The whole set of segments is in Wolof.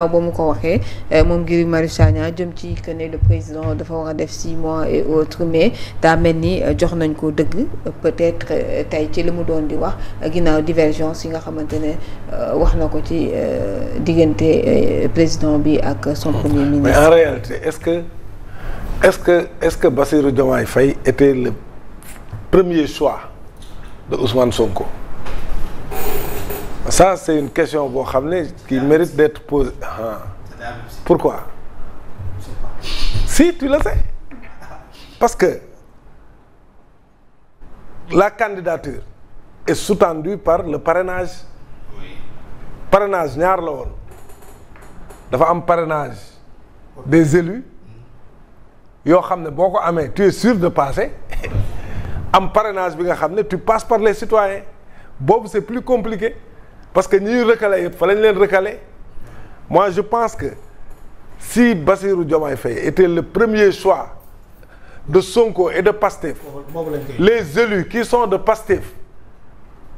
ba mu ko waxee moom Guy Marius Sagna jëm ci que ne le président dafa war a def 6 mois et autres mais daa mel ni jox nañ ko dëgg peut-être tey ci li mu doon di wax ginnaaw divergence yi nga xamante ne wax na ko ci diggante président bi ak son premier ministre. Mais en réalité est-ce que Bassirou Diomaye Faye était le premier choix de Ousmane Sonko? Ça c'est une question boo xam ne qui mérite d'être posée. Pourquoi? Si tu le sais. Parce que la candidature est sous-tendue par le parrainage. Parrainage ñaar la woon dafa am parrainage des élus yoo xam ne boo ko amee tu es sûr de passer am parrainage bi nga xam ne tu passes par les citoyens boobu c'est plus compliqué. Parce que ñuy recalé yëpp fa lañ leen recalé moi je pense que si Bassirou Diomaye Faye était le premier choix de Sonko et de Pastef, les élus qui sont de Pastef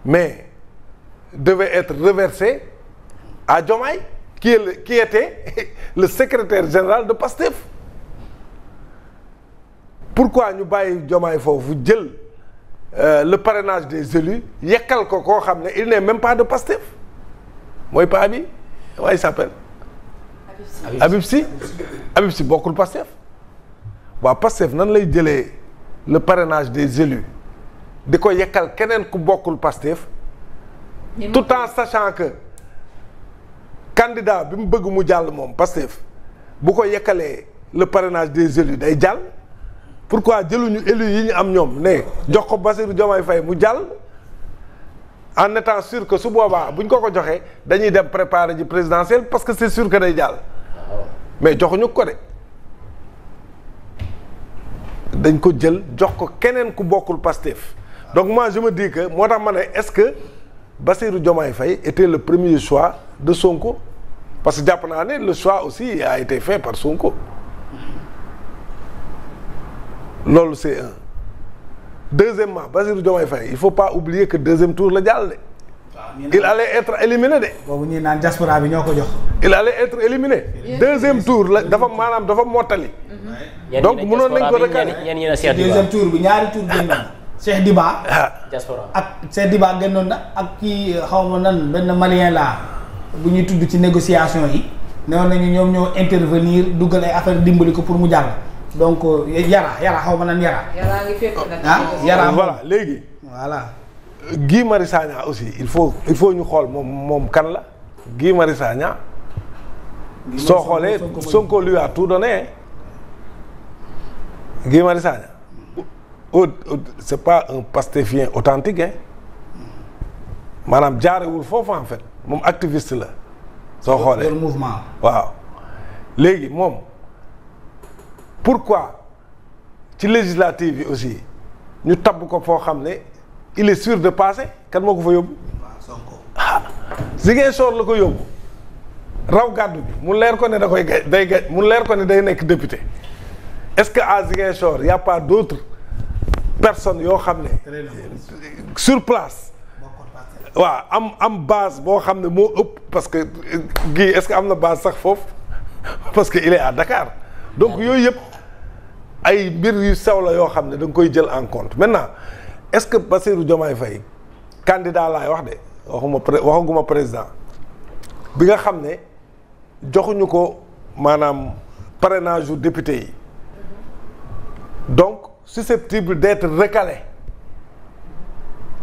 mais devaient être reversés à Diomaye qui était le secrétaire général de Pastef. Pourquoi ñu bàyyi Diomaye foofu jël le parrainage des élus yekkal ko koo xam ne il n'est même pas de Pastef mooy pa bi waaye il s'appelle Habib Sy bokkul Pastef waaw Pastef nan lay jëlee le parrainage des élus di ko yekkal keneen ku bokkul Pastef tout en sachant que candidat bi mu bëgg mu jàll moom Pastef bu ko yekkalee le parrainage des élus day jàll. Pourquoi jëluñu élus yi ñu am ñoom ne jox ko Bassirou Diomaye Faye mu jàll en étant sûr que su boobaa buñ ko joxee dañuy dem préparer ji présidentielle parce que c'est sûr que day jàll mais joxuñu ko de dañ ko jël jox ko keneen ku bokkul Pastef donc moi je me dis que moo tax ma ne est-ce que Bassirou Diomaye Faye était le premier choix de Sonko parce que jàpp naa ne le choix aussi a été fait par Sonko. Loolu c'est un. Deuxièmement, Bassirou Diomaye Faye il faut pas oublier que deuxième tour la jàll de. Il allait être éliminé de. boobu ñuy naan diaspora bi ñoo ko jox. Il allait être éliminé. Deuxième tour la dafa maanaam dafa mottali. donc mënoon nañ ko recalé. deuxième tour bi ñaari tour génnoon na. Cheikh Diba. ak Cheikh Diba génnoon na ak kii xaw ma nan benn malien la bu ñuy tudd ci négociation yi. newoon nañu ñoom ñoo intervenir duggal ay affaire dimbali ko pour mu jàll. donc yara xaw ma nan yara. yara ngi fekk nag. yara voilà léegi. voilà. Guy Marius Sagna aussi il faut ñu xool moom kan la Guy Marius Sagna. soo xoolee Sonko lui a tout donné. Guy Marius Sagna c'est pas un pastéfien authentique hein. maanaam jaarewul foofu en fait moom activiste la. soo xoolee mouvement. waaw léegi moom. Pourquoi ci législative yi aussi ñu tabb ko foo xam ne il est sûr de passer kan moo ko fa yóbbu. Ziguinchor la ko yóbbu raw gàddu bi mu leer ko ne da koy day mu leer ko ne day nekk député est-ce que à Ziguinchor y a pas d'autres personnes yoo xam ne sur place waaw am base boo xam ne moo ëpp parce que Guy est-ce que am na base sax foofu parce que il est à Dakar donc yooyu yëpp. ay mbir yu sew la yoo xam ne da nga koy jël en compte maintenant est-ce que Bassirou Diomaye Faye candidat laay wax de waxaguma président bi nga xam ne joxuñu ko maanaam parrainage yu député yi donc susceptible d'être recalé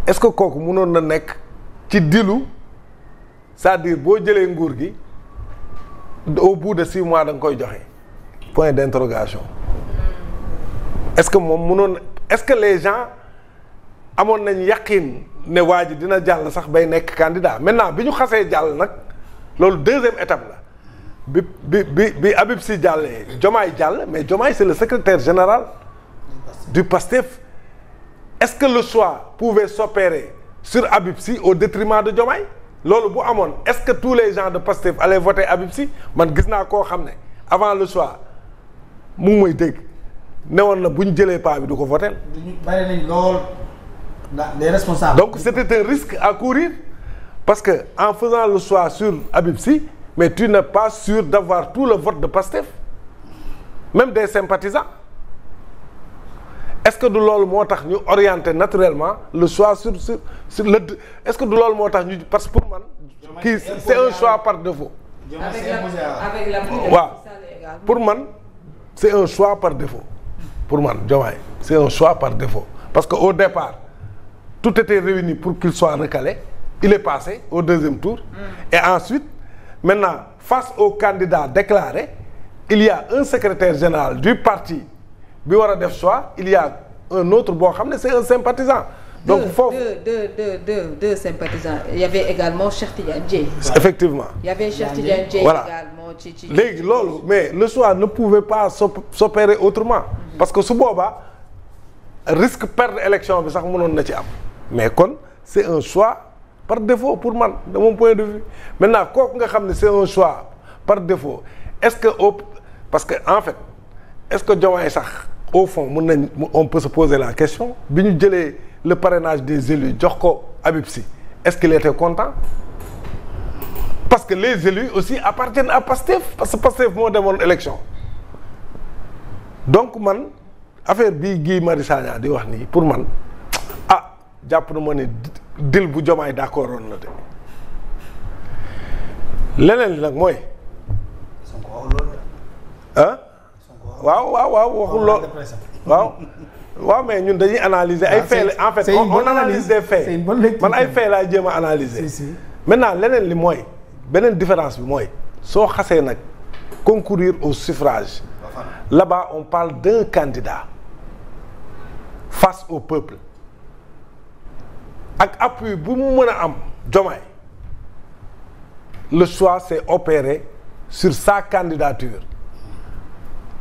est-ce que kooku mënoon na nekk ci dilu c'est-à-dire boo jëlee nguur gi au bout de 6 mois da nga koy joxe point d'interrogation. Est-ce que moom mënoon est-ce que les gens amoon nañ yaqin ne waa ji dina jàll sax bay nekk candidat maintenant bi ñu xasee jàll nag loolu deuxième étape la bi Habib Sy jàllee Diomaye jàll mais Diomaye c'est le secrétaire général du PASTEF est-ce que le choix pouvait s'opérer sur Habib Sy au détriment de Diomaye loolu bu amoon est-ce que tous les gens de PASTEF allaient voter Habib Sy man gis naa koo xam ne avant le choix mu ngi may dégg. newoon na bu ñu jëlee paa bi du ko voter. bari nañ lool des responsables. donc c'était un risque à courir parce que en faisant le choix sur Habib Sy mais tu n'es pas sûr d'avoir tout le vote de Pastef même des sympathisants est-ce que du loolu moo tax ñu orienter naturellement le choix sur le est-ce que du loolu moo tax ñu parce que pour man kii c'est un choix par défaut. avec la waaw pour man c'est un choix par défaut pour man Diomaye c'est un choix par défaut parce que au départ tout était réuni pour qu'il soit recalé il est passé au deuxième tour et ensuite maintenant face aux candidats déclarés il y a un secrétaire général du parti bi war a def choix il y a un autre boo xam ne c'est un sympathisant donc foofu deux sympathisants il y avait également Cheikh Tidiane Dièye. effectivement il y avait Cheikh Tidiane Dièye également ci léegi loolu mais le choix ne pouvait pas s'opérer autrement parce que su boobaa risque perdre élection bi sax mënoon na ci am mais kon c'est un choix par défaut pour man de mon point de vue maintenant kooku nga xam ne c'est un choix par défaut est-ce que parce que en fait est-ce que Diomaye sax au fond mën nañ on peut se poser la question bi ñu jëlee le parrainage des élus jox ko Habib Sy est-ce qu'il était content parce que les élus aussi appartiennent à Pastef parce que Pastef moo demoon élection donc man affaire bii Guy Marius Sagna di wax nii pour man jàpp na ma ne dil bu Diomaye d'accord woon na de leneen li nag mooy waaw waxul lool waaw mais ñun dañuy analyser ay faits en fait on analyse des faits man ay faits laay jéem a analyser maintenant leneen li mooy beneen différence bi mooy soo xasee nag concourir au suffrage là-bas on parle d'un candidat face au peuple ak appui bu mu mën a am Diomaye le choix s'est opéré sur sa candidature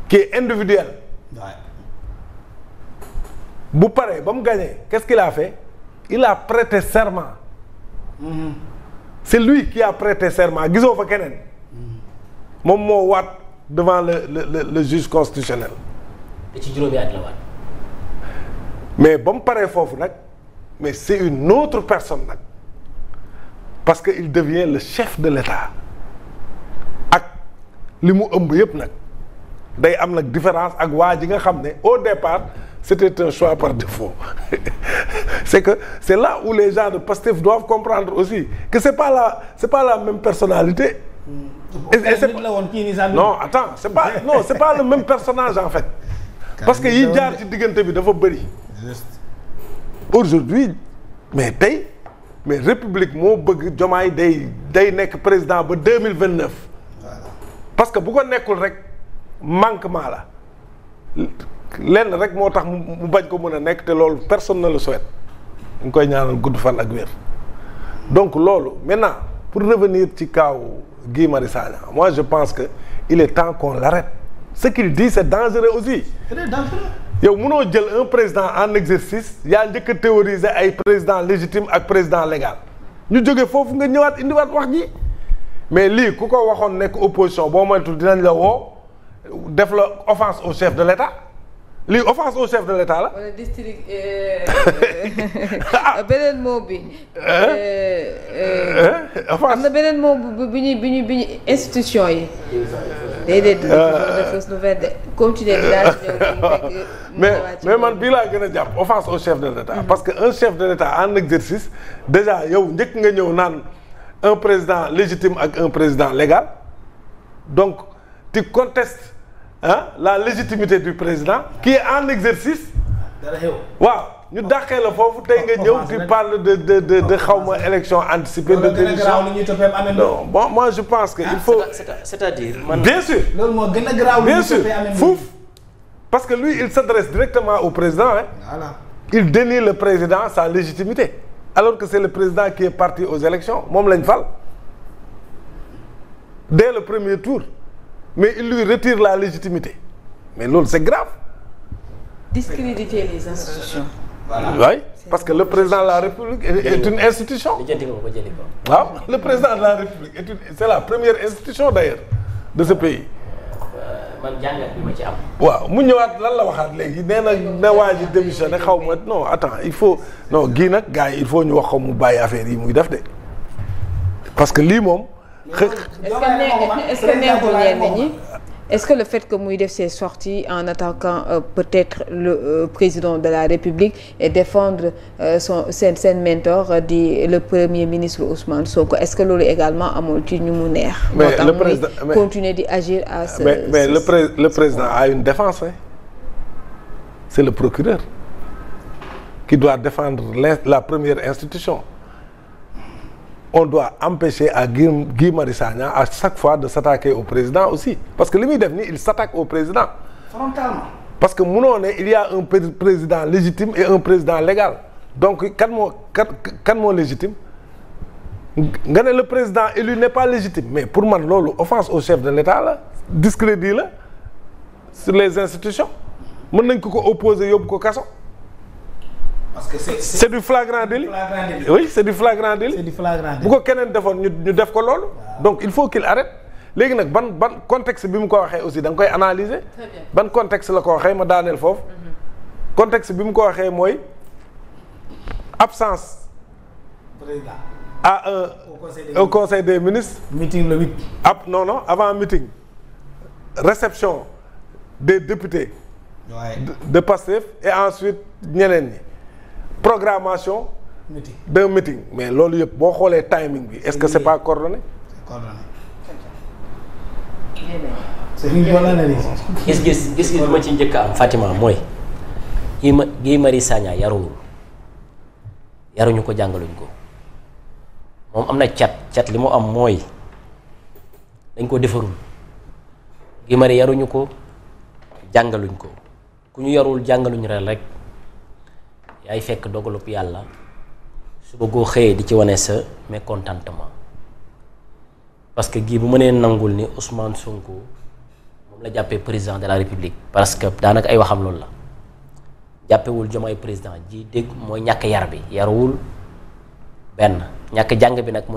qui est individuelle bu paree ba mu gagné qu'est-ce qu'il a fait il a prêté serment c'est lui qui a prêté serment gisoo fa keneen moom moo waat devant le juge constitutionnel te ci juróomi at la waat mais ba mu paree foofu nag mais c'est une autre personne nag parce que il devient le chef de l'État ak li mu ëmb yëpp nag day am nag différence ak waa ji nga xam ne au départ c'était un choix par défaut c'est là où les gens de Pastef doivent comprendre aussi que c'est pas la même personnalité. Non attends c'est pas le même personnage en fait parce que yi jaar ci diggante bi dafa bëri. Aujourd'hui mais république moo bëgg Diomaye day nekk président ba 2029 parce que bu ko nekkul rek manquement la lenn rek moo tax mu bañ ko mën a nekk te loolu personne ne le souhaite ñu koy ñaanal gudd fan ak wér donc loolu maintenant pour revenir ci kaw Guy Marius Sagna moi je pense que il est temps qu'on l'arrête ce qu'il dit c'est dangereux aussi. C'est dangereux. yow mënoo jël un président en exercice yaa njëkk a théoriser ay président légitime ak président légal ñu jóge foofu nga ñëwaat indiwaat wax ji mais lii ku ko waxoon nekk opposition boo moytul dinañ la woo def la offense au chef de l'État lii offense au chef de l'État la. wala district beneen mot bi. offense am na beneen mot bi ñu institution yi. déedéet. dafa nouvelle de continuer daal mais man bii laa gën a jàpp offense au chef de l'État. parce que un chef de l'État en exercice déjà yow njëkk nga ñëw naan un président légitime ak un président légal donc tu contestes la légitimité du président qui est en exercice. waaw ñu dàqee la foofu tey nga ñëw tu parles de xawma élection anticipée de démission. non bon moi je pense que il faut c'est-à-dire bien sûr loolu moo gën a garaaw bien sûr foofu parce que lui il s'adresse directement au président voilà. Il dénie le président sa légitimité alors que c'est le président qui est parti aux élections moom lañ fal dès le premier tour mais il lui retire la légitimité mais loolu c'est grave. Discréditer les institutions. Voilà. Oui, parce que le président de la République est une institution. waaw le président de la République c'est la première institution d'ailleurs de ce pays. man jàngat bi ma ci am. waaw mu ñëwaat lan la waxaat léegi nee na waa ji démissionné xaw ma non attends il faut non gii nag gars yi il faut ñu wax ko mu bàyyi affaire yi muy def de parce que lii moom est-ce que le fait que muy def ses sorties en attaquant peut-être le président de la République et défendre seen mentor di le premier ministre Ousmane Sonko est-ce que loolu également amul ci ñu mu neex. mais le président continuer di agir à ce. mais le président a une défense hein. C'est le procureur qui doit défendre la première institution. On doit empêcher à Guy Marius Sagna à chaque fois de s'attaquer au président aussi parce que li muy def nii il s'attaque au président frontalement parce que munoo ne il y a un président légitime et un président légal donc kan moo légitime nga ne le président élu n'est pas légitime mais pour man loolu offense au chef de l'État la discrédit la sur les institutions mën nañ ko opposer yóbbu ko kaso. parce que c'est du flagrant délit. Oui, c'est du flagrant délit. C'est du flagrant délit. bu ko keneen defoon ñu def ko loolu. donc il faut qu'il arrête léegi nag ban contexte bi mu ko waxee aussi da nga koy analyser. ban contexte la ko waxee ma daaneel foofu. contexte bi mu ko waxee mooy absence. président à au conseil des ministres. meeting le 8. non avant meeting réception des députés. de Pastef et ensuite ñeneen ñi. programmation d'un meeting mais loolu yëpp boo xoolee timing bi est-ce que c'est pas coordonné. c'est une bonne analyse. gis bi ma ci njëkk a am Fatima mooy Guy Marius Sagna yaruwul yaruñu ko jàngaluñ ko moom am na cat li mu am mooy dañ ko defarul Guy Marius yaruñu ko jàngaluñ ko ku ñu yarul jàngaluñ rek yaay fekk dogalub yàlla suba goo xëyee di ci wane sa mécontentement parce que Guy bu mënee nangul ni Ousmane Sonko moom la jàppee président de la République parce que daanaka ay waxam loolu la jàppewul Diomaye président ji dégg mooy ñàkk yar bi yaruwul benn ñàkk jàng bi nag mooy